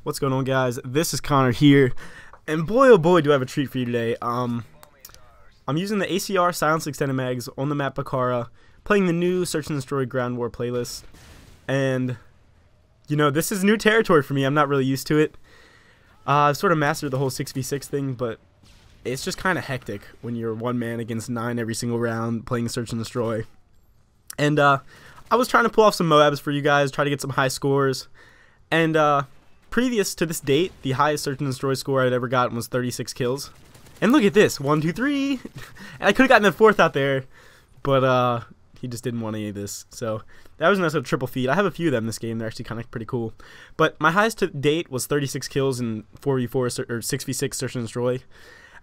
What's going on, guys? This is Connor here, and boy oh boy do I have a treat for you today. I'm using the ACR Silence Extended Mags on the map Bakara, playing the new Search and Destroy Ground War playlist, and you know, this is new territory for me. I'm not really used to it. I've sort of mastered the whole 6v6 thing, but it's just kind of hectic when you're one man against 9 every single round playing Search and Destroy. And I was trying to pull off some MOABs for you guys, try to get some high scores, and previous to this date, the highest Search and Destroy score I'd ever gotten was 36 kills. And look at this, 1, 2, 3. And I could have gotten the 4th out there, but he just didn't want any of this. So that was a nice little triple feat. I have a few of them in this game. They're actually kind of pretty cool. But my highest to date was 36 kills in 4v4 or 6v6 Search and Destroy.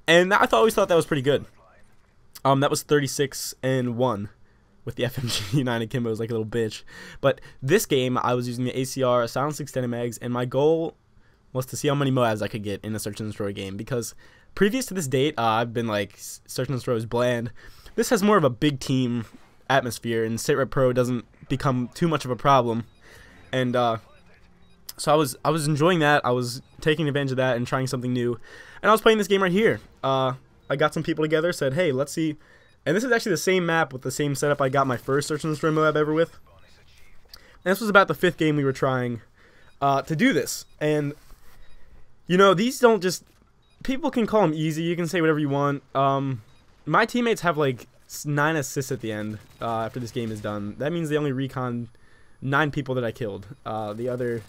And I always thought that was pretty good. That was 36 and 1. With the FMG 9 Akimbo was like a little bitch. But this game, I was using the ACR Silence Extended Mags, and my goal was to see how many MOABs I could get in a Search and Destroy game. Because previous to this date, I've been like, Search and Destroy is bland. This has more of a big team atmosphere, and SitRep Pro doesn't become too much of a problem. And so I was enjoying that. I was taking advantage of that and trying something new. And I was playing this game right here. I got some people together, said, hey, let's see. And this is actually the same map with the same setup I got my first Search and Destroy MOAB ever with. And this was about the 5th game we were trying to do this. And, you know, these don't just... People can call them easy. You can say whatever you want. My teammates have, like, 9 assists at the end after this game is done. That means they only recon 9 people that I killed. The other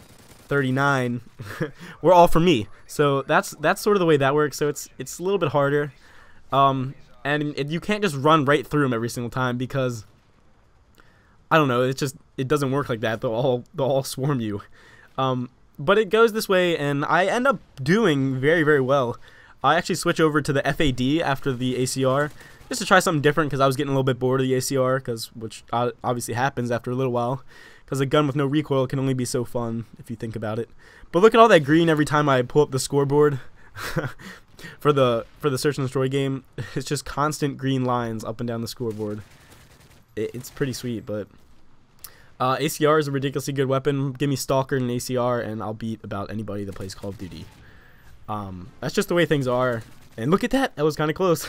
39 were all for me. So that's sort of the way that works. So it's a little bit harder. And you can't just run right through them every single time because, I don't know, it doesn't work like that. They'll all swarm you. But it goes this way, and I end up doing very, very well. I actually switch over to the FAD after the ACR just to try something different because I was getting a little bit bored of the ACR, which obviously happens after a little while because a gun with no recoil can only be so fun if you think about it. But look at all that green every time I pull up the scoreboard. For the Search and Destroy game, it's just constant green lines up and down the scoreboard. It's pretty sweet, but ACR is a ridiculously good weapon. Give me Stalker and ACR, and I'll beat about anybody that plays Call of Duty. That's just the way things are. And look at that, that was kind of close.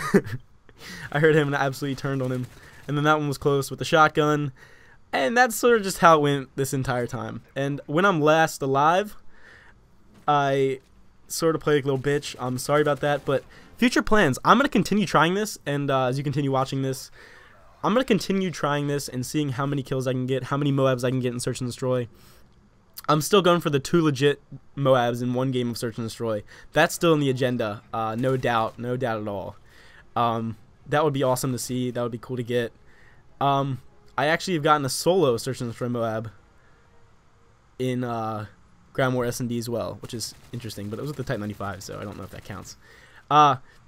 I heard him and I absolutely turned on him. And then that one was close with the shotgun. And that's sort of just how it went this entire time. And when I'm last alive, I sort of play like a little bitch. I'm sorry about that, but future plans, I'm going to continue trying this, and as you continue watching this, I'm going to continue trying this and seeing how many kills I can get, how many MOABs I can get in Search and Destroy. I'm still going for the 2 legit MOABs in 1 game of Search and Destroy. That's still in the agenda, no doubt at all. That would be awesome to see. That would be cool to get. I actually have gotten a solo Search and Destroy MOAB in Ground War S&D as well, which is interesting, but it was with the Type 95, so I don't know if that counts.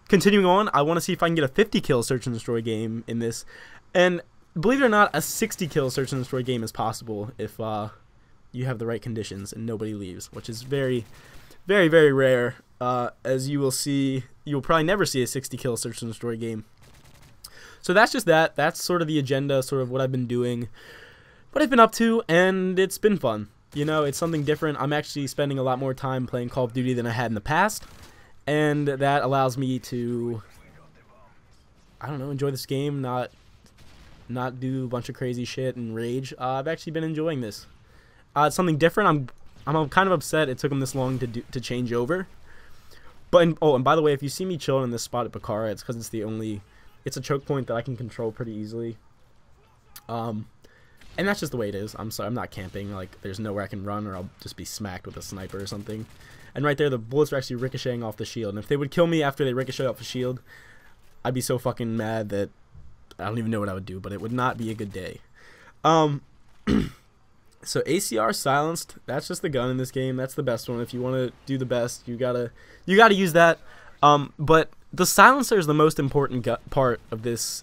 Continuing on, I want to see if I can get a 50 kill Search and Destroy game in this, and believe it or not, a 60 kill Search and Destroy game is possible if you have the right conditions and nobody leaves, which is very, very, very rare. As you will see, you will probably never see a 60 kill Search and Destroy game. So that's just that. That's sort of the agenda, sort of what I've been doing, what I've been up to, and it's been fun. You know, it's something different. I'm actually spending a lot more time playing Call of Duty than I had in the past, and that allows me to, I don't know, enjoy this game, not do a bunch of crazy shit and rage. I've actually been enjoying this. It's something different. I'm kind of upset it took them this long to change over. But and by the way, if you see me chilling in this spot at Bakara, it's because it's a choke point that I can control pretty easily. And that's just the way it is. I'm sorry, I'm not camping. Like, there's nowhere I can run or I'll just be smacked with a sniper or something. And right there, the bullets are actually ricocheting off the shield. And if they would kill me after they ricochet off the shield, I'd be so fucking mad that I don't even know what I would do, but it would not be a good day. So ACR silenced, that's just the gun in this game. That's the best one. If you want to do the best, you gotta use that. But the silencer is the most important part of this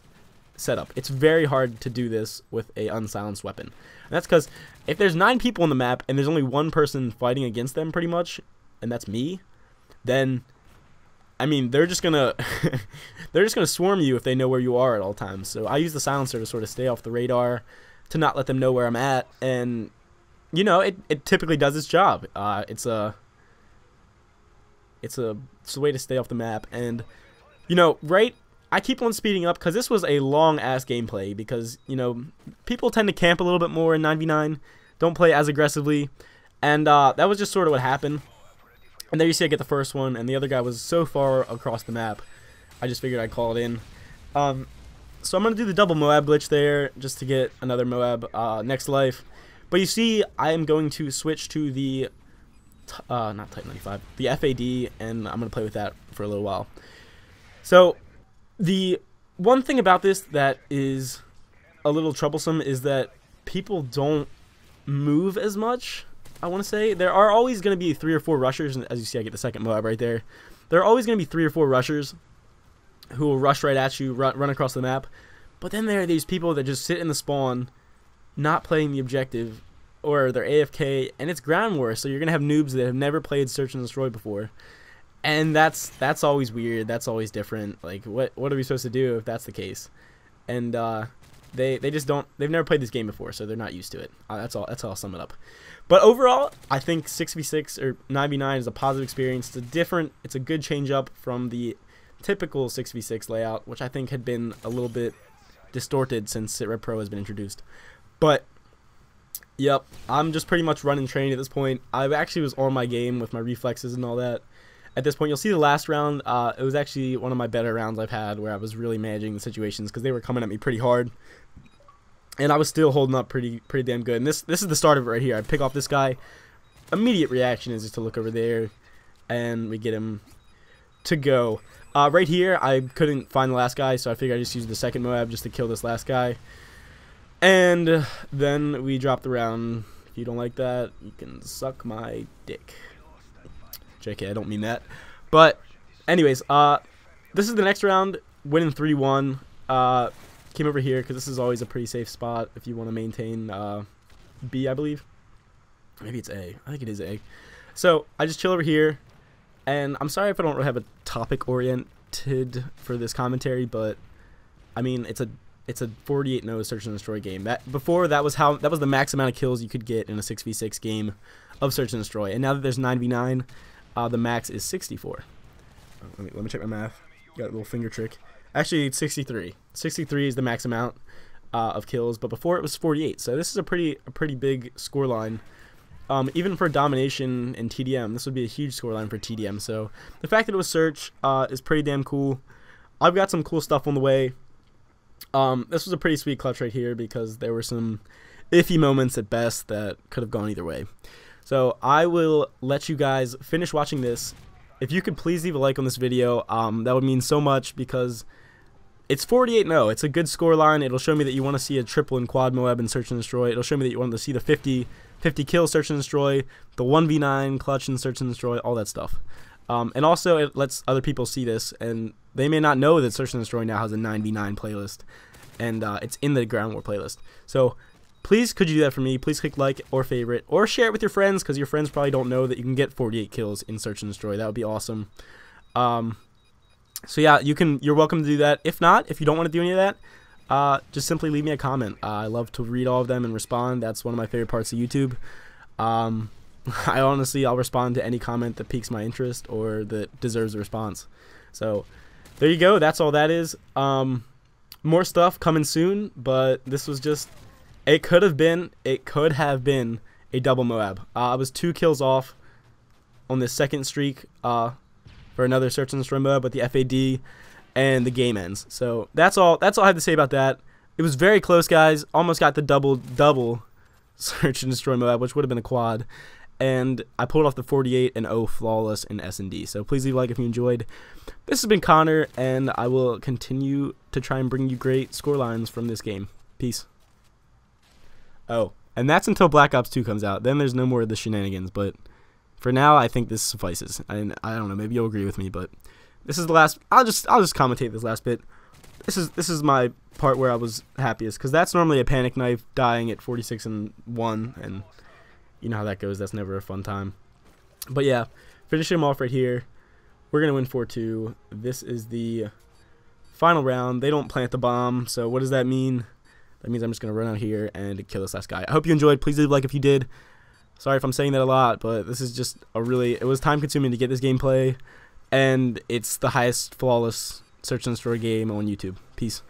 setup. It's very hard to do this with a unsilenced weapon. And that's because if there's 9 people on the map and there's only 1 person fighting against them pretty much, and that's me, then I mean they're just gonna swarm you if they know where you are at all times. So I use the silencer to sort of stay off the radar, to not let them know where I'm at, and you know, it typically does its job. It's a It's a way to stay off the map. And, you know, right, I keep on speeding up because this was a long-ass gameplay because, you know, people tend to camp a little bit more in 9v9, don't play as aggressively, and that was just sort of what happened. And there you see I get the first one, and the other guy was so far across the map, I just figured I'd call it in. So I'm going to do the double MOAB glitch there just to get another MOAB next life. But you see, I am going to switch to the, not Type 95, the FAD, and I'm going to play with that for a little while. So, the one thing about this that is a little troublesome is that people don't move as much, I want to say. There are always going to be 3 or 4 rushers, and as you see, I get the second MOAB right there. There are always going to be 3 or 4 rushers who will rush right at you, run across the map. But then there are these people that just sit in the spawn, not playing the objective, or they're AFK, and it's ground war, so you're going to have noobs that have never played Search and Destroy before. And that's always weird, that's always different. Like, what are we supposed to do if that's the case? And they just don't, they've never played this game before, so they're not used to it. That's how I'll sum it up. But overall, I think 6v6 or 9v9 is a positive experience. It's a good change up from the typical 6v6 layout, which I think had been a little bit distorted since SitRep Pro has been introduced. But yep, I'm just pretty much running training at this point. I actually was on my game with my reflexes and all that. At this point, you'll see the last round, it was actually one of my better rounds I've had where I was really managing the situations because they were coming at me pretty hard. And I was still holding up pretty damn good. And this is the start of it right here. I pick off this guy. Immediate reaction is just to look over there, and we get him to go. Right here, I couldn't find the last guy, so I figured I'd just use the second MOAB just to kill this last guy. And then we drop the round. If you don't like that, you can suck my dick. JK, I don't mean that. But anyways, this is the next round, winning 3-1. Came over here because this is always a pretty safe spot if you want to maintain B, I believe. Maybe it's A. I think it is A. So I just chill over here. And I'm sorry if I don't really have a topic oriented for this commentary, but I mean it's a 48-0 Search and Destroy game. That was the max amount of kills you could get in a 6v6 game of Search and Destroy. And now that there's 9v9, the max is 64. Let me check my math. Got a little finger trick. Actually, it's 63. 63 is the max amount of kills, but before it was 48. So this is a pretty big scoreline. Even for domination in TDM, this would be a huge scoreline for TDM. So the fact that it was Search is pretty damn cool. I've got some cool stuff on the way. This was a pretty sweet clutch right here because there were some iffy moments at best that could have gone either way. So I will let you guys finish watching this. If you could please leave a like on this video, that would mean so much because it's 48-0. It's a good scoreline. It'll show me that you want to see a triple and quad MOAB and Search and Destroy. It'll show me that you want to see the 50 kill Search and Destroy, the 1v9 clutch and Search and Destroy, all that stuff. And also it lets other people see this, and they may not know that Search and Destroy now has a 9v9 playlist, and it's in the Ground War playlist. So please, could you do that for me? Please click like or favorite, or share it with your friends, because your friends probably don't know that you can get 48 kills in Search and Destroy. That would be awesome. So yeah, you're welcome to do that. If not, if you don't want to do any of that, just simply leave me a comment. I love to read all of them and respond. That's one of my favorite parts of YouTube. I'll respond to any comment that piques my interest or that deserves a response. So there you go. That's all that is. More stuff coming soon, but this was just, it could have been a double MOAB. I was 2 kills off on this second streak for another Search and Destroy MOAB with the FAD, and the game ends. So that's all I have to say about that. It was very close, guys. Almost got the double Search and Destroy MOAB, which would have been a quad. And I pulled off the 48-0 flawless in S&D. So please leave a like if you enjoyed. This has been Connor, and I will continue to try and bring you great scorelines from this game. Peace. Oh, and that's until Black Ops 2 comes out. Then there's no more of the shenanigans. But for now, I think this suffices. I don't know. Maybe you'll agree with me, but this is the last. I'll just commentate this last bit. This is my part where I was happiest, because that's normally a panic knife dying at 46-1, and you know how that goes. That's never a fun time. But yeah, finishing him off right here. We're gonna win 4-2. This is the final round. They don't plant the bomb, so what does that mean? That means I'm just gonna run out here and kill this last guy. I hope you enjoyed. Please leave a like if you did. Sorry if I'm saying that a lot, but this is just it was time consuming to get this gameplay, and it's the highest flawless search and destroy game on YouTube. Peace.